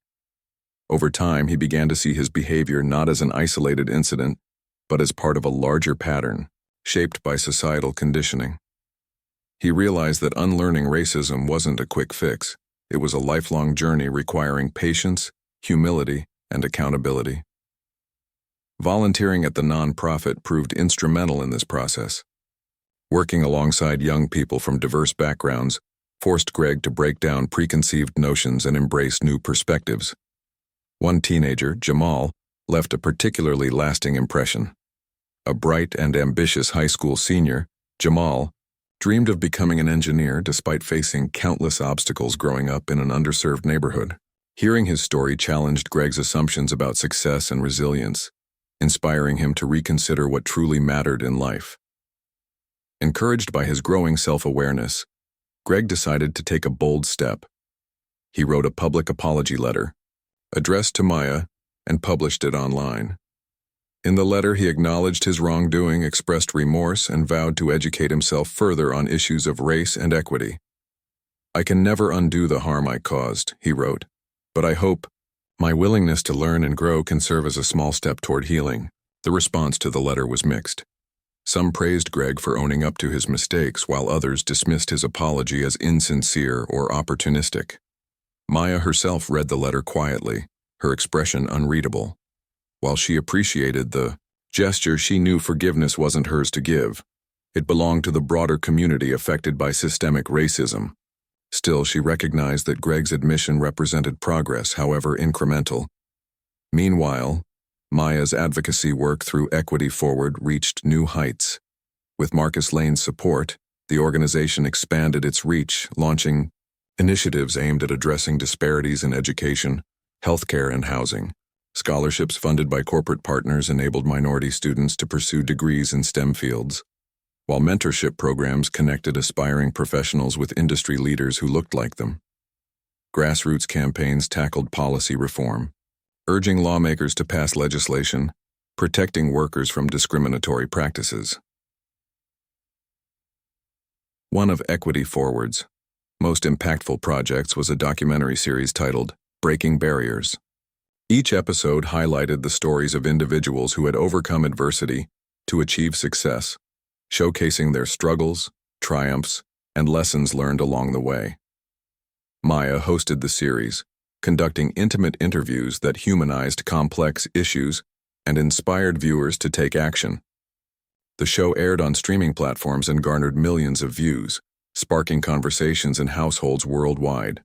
Over time, he began to see his behavior not as an isolated incident, but as part of a larger pattern, shaped by societal conditioning. He realized that unlearning racism wasn't a quick fix. It was a lifelong journey requiring patience, humility, and accountability. Volunteering at the nonprofit proved instrumental in this process. Working alongside young people from diverse backgrounds forced Greg to break down preconceived notions and embrace new perspectives. One teenager, Jamal, left a particularly lasting impression. A bright and ambitious high school senior, Jamal dreamed of becoming an engineer despite facing countless obstacles growing up in an underserved neighborhood. Hearing his story challenged Greg's assumptions about success and resilience, inspiring him to reconsider what truly mattered in life. Encouraged by his growing self-awareness, Greg decided to take a bold step. He wrote a public apology letter, addressed to Maya, and published it online. In the letter, he acknowledged his wrongdoing, expressed remorse, and vowed to educate himself further on issues of race and equity. "I can never undo the harm I caused," he wrote, "but I hope my willingness to learn and grow can serve as a small step toward healing." The response to the letter was mixed. Some praised Greg for owning up to his mistakes, while others dismissed his apology as insincere or opportunistic. Maya herself read the letter quietly, her expression unreadable. While she appreciated the gesture, she knew forgiveness wasn't hers to give. It belonged to the broader community affected by systemic racism. Still, she recognized that Greg's admission represented progress, however incremental. Meanwhile, Maya's advocacy work through Equity Forward reached new heights. With Marcus Lane's support, the organization expanded its reach, launching initiatives aimed at addressing disparities in education, healthcare, and housing. Scholarships funded by corporate partners enabled minority students to pursue degrees in STEM fields, while mentorship programs connected aspiring professionals with industry leaders who looked like them. Grassroots campaigns tackled policy reform, urging lawmakers to pass legislation, protecting workers from discriminatory practices. One of Equity Forward's most impactful projects was a documentary series titled Breaking Barriers. Each episode highlighted the stories of individuals who had overcome adversity to achieve success, showcasing their struggles, triumphs, and lessons learned along the way. Maya hosted the series, conducting intimate interviews that humanized complex issues and inspired viewers to take action. The show aired on streaming platforms and garnered millions of views, sparking conversations in households worldwide.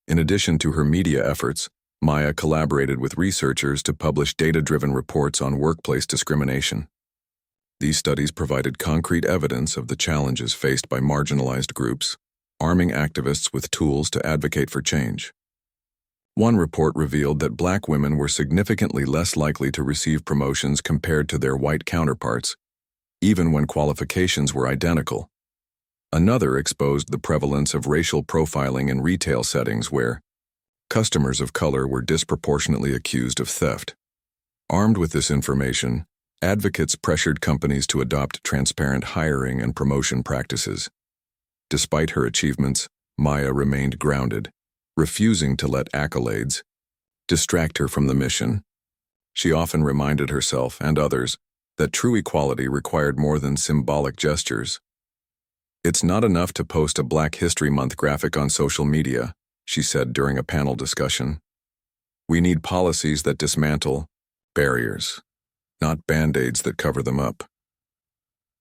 In addition to her media efforts, Maya collaborated with researchers to publish data-driven reports on workplace discrimination. These studies provided concrete evidence of the challenges faced by marginalized groups, arming activists with tools to advocate for change. One report revealed that Black women were significantly less likely to receive promotions compared to their white counterparts, even when qualifications were identical. Another exposed the prevalence of racial profiling in retail settings where customers of color were disproportionately accused of theft. Armed with this information, advocates pressured companies to adopt transparent hiring and promotion practices. Despite her achievements, Maya remained grounded, refusing to let accolades distract her from the mission. She often reminded herself and others that true equality required more than symbolic gestures. "It's not enough to post a Black History Month graphic on social media," she said during a panel discussion. "We need policies that dismantle barriers, not band-aids that cover them up."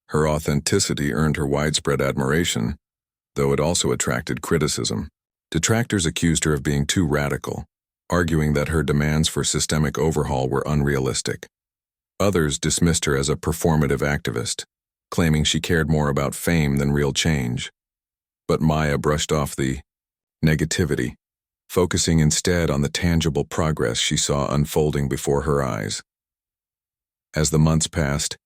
Her authenticity earned her widespread admiration, though it also attracted criticism. Detractors accused her of being too radical, arguing that her demands for systemic overhaul were unrealistic. Others dismissed her as a performative activist, claiming she cared more about fame than real change. But Maya brushed off the negativity, focusing instead on the tangible progress she saw unfolding before her eyes. As the months passed,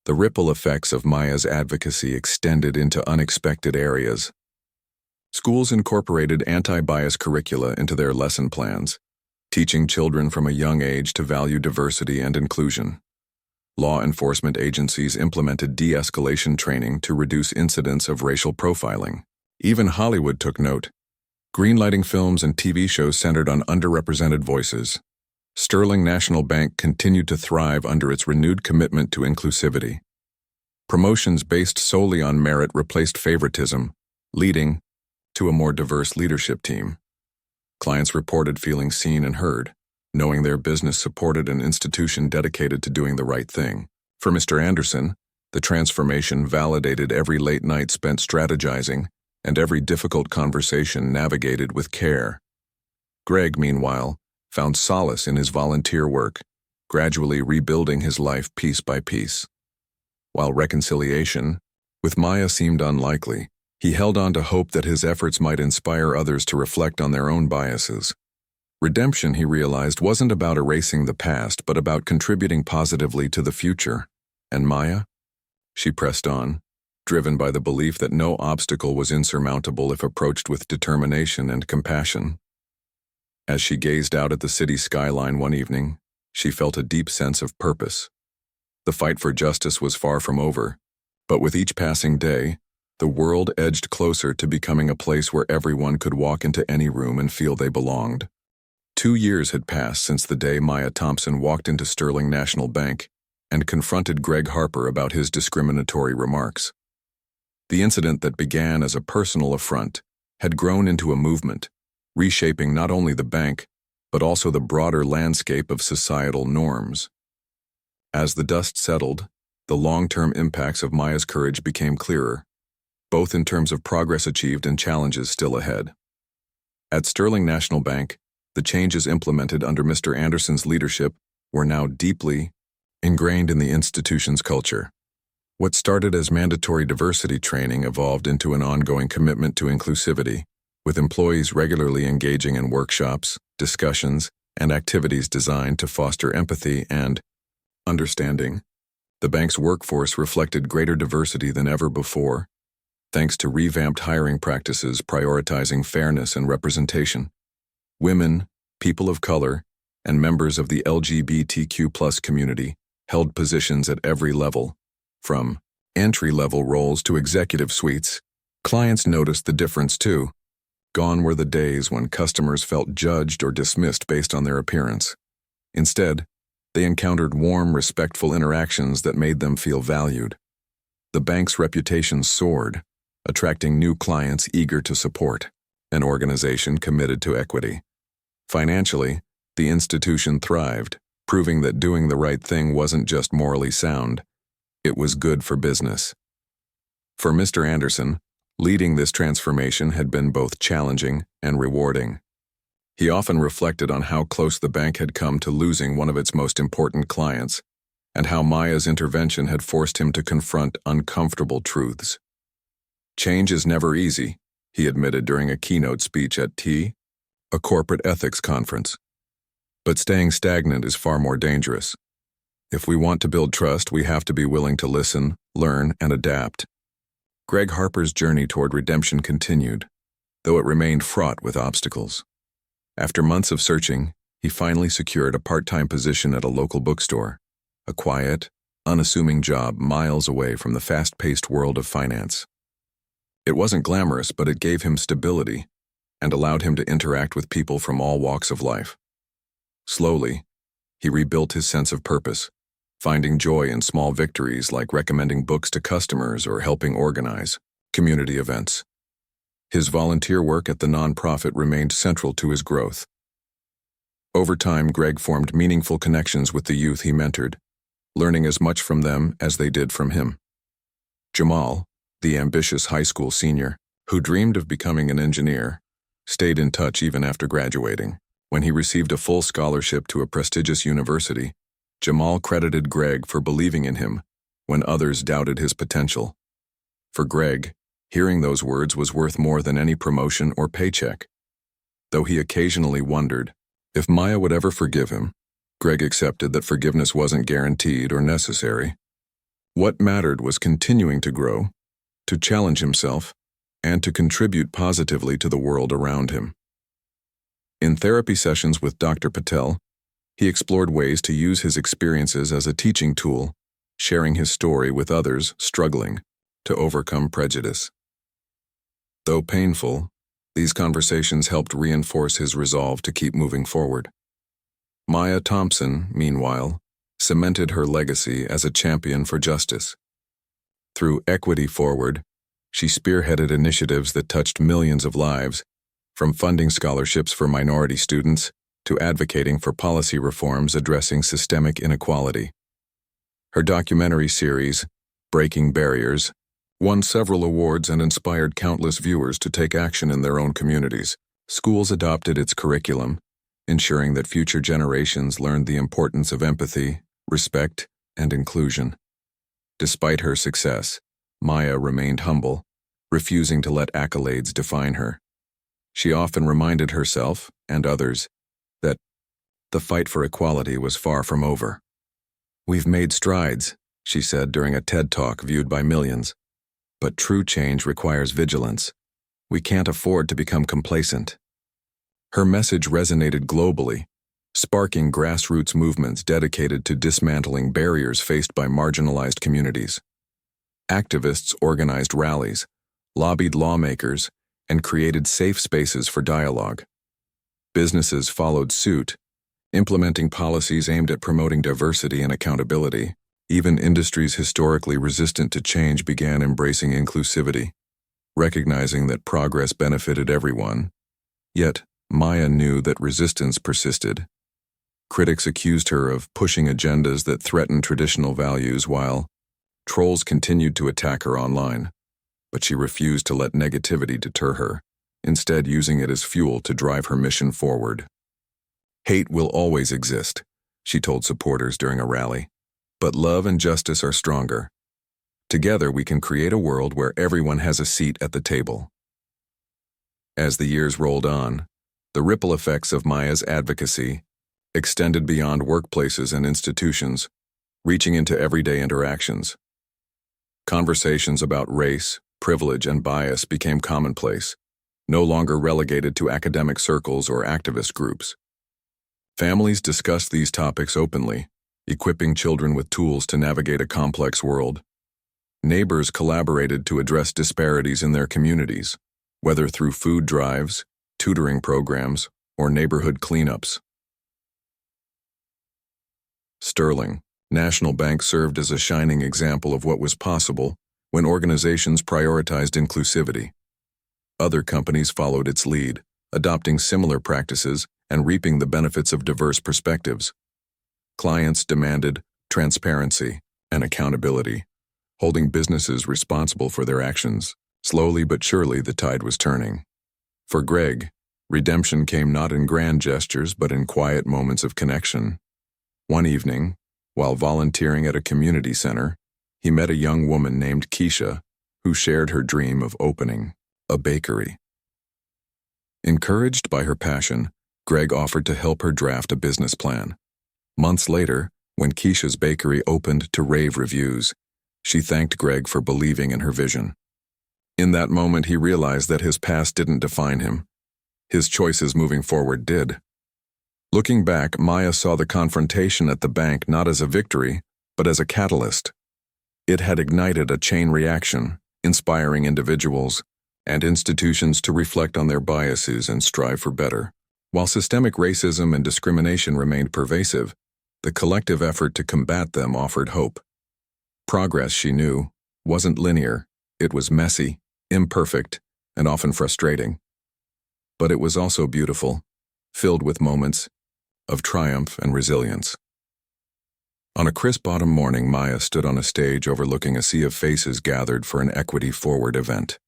the ripple effects of Maya's advocacy extended into unexpected areas. Schools incorporated anti-bias curricula into their lesson plans, teaching children from a young age to value diversity and inclusion. Law enforcement agencies implemented de-escalation training to reduce incidents of racial profiling. Even Hollywood took note, greenlighting films and TV shows centered on underrepresented voices. Sterling National Bank continued to thrive under its renewed commitment to inclusivity. Promotions based solely on merit replaced favoritism, leading to a more diverse leadership team. Clients reported feeling seen and heard, knowing their business supported an institution dedicated to doing the right thing. For Mr. Anderson, the transformation validated every late night spent strategizing and every difficult conversation navigated with care. Greg, meanwhile, found solace in his volunteer work, gradually rebuilding his life piece by piece. While reconciliation with Maya seemed unlikely, he held on to hope that his efforts might inspire others to reflect on their own biases. Redemption, he realized, wasn't about erasing the past, but about contributing positively to the future. And Maya? She pressed on, driven by the belief that no obstacle was insurmountable if approached with determination and compassion. As she gazed out at the city skyline one evening, she felt a deep sense of purpose. The fight for justice was far from over, but with each passing day, the world edged closer to becoming a place where everyone could walk into any room and feel they belonged. 2 years had passed since the day Maya Thompson walked into Sterling National Bank and confronted Greg Harper about his discriminatory remarks. The incident that began as a personal affront had grown into a movement, reshaping not only the bank, but also the broader landscape of societal norms. As the dust settled, the long-term impacts of Maya's courage became clearer, both in terms of progress achieved and challenges still ahead. At Sterling National Bank, the changes implemented under Mr. Anderson's leadership were now deeply ingrained in the institution's culture. What started as mandatory diversity training evolved into an ongoing commitment to inclusivity, with employees regularly engaging in workshops, discussions, and activities designed to foster empathy and understanding. The bank's workforce reflected greater diversity than ever before, thanks to revamped hiring practices prioritizing fairness and representation. Women, people of color, and members of the LGBTQ+ community held positions at every level, from entry-level roles to executive suites. Clients noticed the difference too. Gone were the days when customers felt judged or dismissed based on their appearance. Instead, they encountered warm, respectful interactions that made them feel valued. The bank's reputation soared, attracting new clients eager to support an organization committed to equity. Financially, the institution thrived, proving that doing the right thing wasn't just morally sound, it was good for business. For Mr. Anderson, leading this transformation had been both challenging and rewarding. He often reflected on how close the bank had come to losing one of its most important clients, and how Maya's intervention had forced him to confront uncomfortable truths. Change is never easy, he admitted during a keynote speech at T, a corporate ethics conference. But staying stagnant is far more dangerous. If we want to build trust, we have to be willing to listen, learn, and adapt. Greg Harper's journey toward redemption continued, though it remained fraught with obstacles. After months of searching, he finally secured a part-time position at a local bookstore, a quiet, unassuming job miles away from the fast-paced world of finance. It wasn't glamorous, but it gave him stability and allowed him to interact with people from all walks of life. Slowly, he rebuilt his sense of purpose, finding joy in small victories like recommending books to customers or helping organize community events. His volunteer work at the nonprofit remained central to his growth. Over time, Greg formed meaningful connections with the youth he mentored, learning as much from them as they did from him. Jamal, the ambitious high school senior, who dreamed of becoming an engineer, stayed in touch even after graduating. When he received a full scholarship to a prestigious university, Jamal credited Greg for believing in him when others doubted his potential. For Greg, hearing those words was worth more than any promotion or paycheck. Though he occasionally wondered if Maya would ever forgive him, Greg accepted that forgiveness wasn't guaranteed or necessary. What mattered was continuing to grow, to challenge himself, and to contribute positively to the world around him. In therapy sessions with Dr. Patel, he explored ways to use his experiences as a teaching tool, sharing his story with others struggling to overcome prejudice. Though painful, these conversations helped reinforce his resolve to keep moving forward. Maya Thompson, meanwhile, cemented her legacy as a champion for justice. Through Equity Forward, she spearheaded initiatives that touched millions of lives, from funding scholarships for minority students to advocating for policy reforms addressing systemic inequality. Her documentary series, Breaking Barriers, won several awards and inspired countless viewers to take action in their own communities. Schools adopted its curriculum, ensuring that future generations learned the importance of empathy, respect, and inclusion. Despite her success, Maya remained humble, refusing to let accolades define her. She often reminded herself, and others, that the fight for equality was far from over. "We've made strides," she said during a TED Talk viewed by millions. "But true change requires vigilance. We can't afford to become complacent." Her message resonated globally, sparking grassroots movements dedicated to dismantling barriers faced by marginalized communities. Activists organized rallies, lobbied lawmakers, and created safe spaces for dialogue. Businesses followed suit, implementing policies aimed at promoting diversity and accountability. Even industries historically resistant to change began embracing inclusivity, recognizing that progress benefited everyone. Yet, Maya knew that resistance persisted. Critics accused her of pushing agendas that threatened traditional values, while trolls continued to attack her online. But she refused to let negativity deter her, instead using it as fuel to drive her mission forward. "Hate will always exist," she told supporters during a rally. "But love and justice are stronger. Together we can create a world where everyone has a seat at the table." As the years rolled on, the ripple effects of Maya's advocacy extended beyond workplaces and institutions, reaching into everyday interactions. Conversations about race, privilege, and bias became commonplace, no longer relegated to academic circles or activist groups. Families discussed these topics openly, equipping children with tools to navigate a complex world. Neighbors collaborated to address disparities in their communities, whether through food drives, tutoring programs, or neighborhood cleanups. Sterling National Bank served as a shining example of what was possible when organizations prioritized inclusivity. Other companies followed its lead, adopting similar practices and reaping the benefits of diverse perspectives. Clients demanded transparency and accountability, holding businesses responsible for their actions. Slowly but surely, the tide was turning. For Greg, redemption came not in grand gestures but in quiet moments of connection. One evening, while volunteering at a community center, he met a young woman named Keisha, who shared her dream of opening a bakery. Encouraged by her passion, Greg offered to help her draft a business plan. Months later, when Keisha's bakery opened to rave reviews, she thanked Greg for believing in her vision. In that moment, he realized that his past didn't define him. His choices moving forward did. Looking back, Maya saw the confrontation at the bank not as a victory, but as a catalyst. It had ignited a chain reaction, inspiring individuals and institutions to reflect on their biases and strive for better. While systemic racism and discrimination remained pervasive, the collective effort to combat them offered hope. Progress, she knew, wasn't linear. It was messy, imperfect, and often frustrating. But it was also beautiful, filled with moments of triumph and resilience. On a crisp autumn morning, Maya stood on a stage overlooking a sea of faces gathered for an Equity Forward event.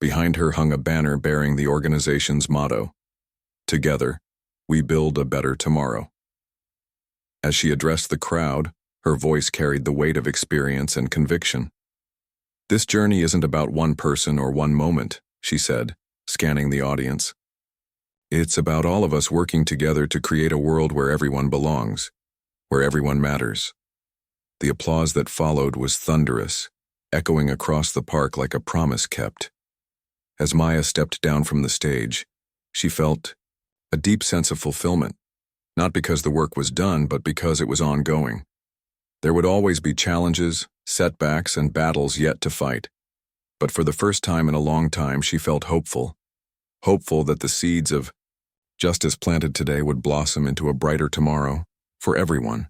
Behind her hung a banner bearing the organization's motto, "Together, we build a better tomorrow." As she addressed the crowd, her voice carried the weight of experience and conviction. "This journey isn't about one person or one moment," she said, scanning the audience. "It's about all of us working together to create a world where everyone belongs, where everyone matters." The applause that followed was thunderous, echoing across the park like a promise kept. As Maya stepped down from the stage, she felt a deep sense of fulfillment, not because the work was done, but because it was ongoing. There would always be challenges, setbacks, and battles yet to fight. But for the first time in a long time, she felt hopeful that the seeds of justice planted today would blossom into a brighter tomorrow for everyone.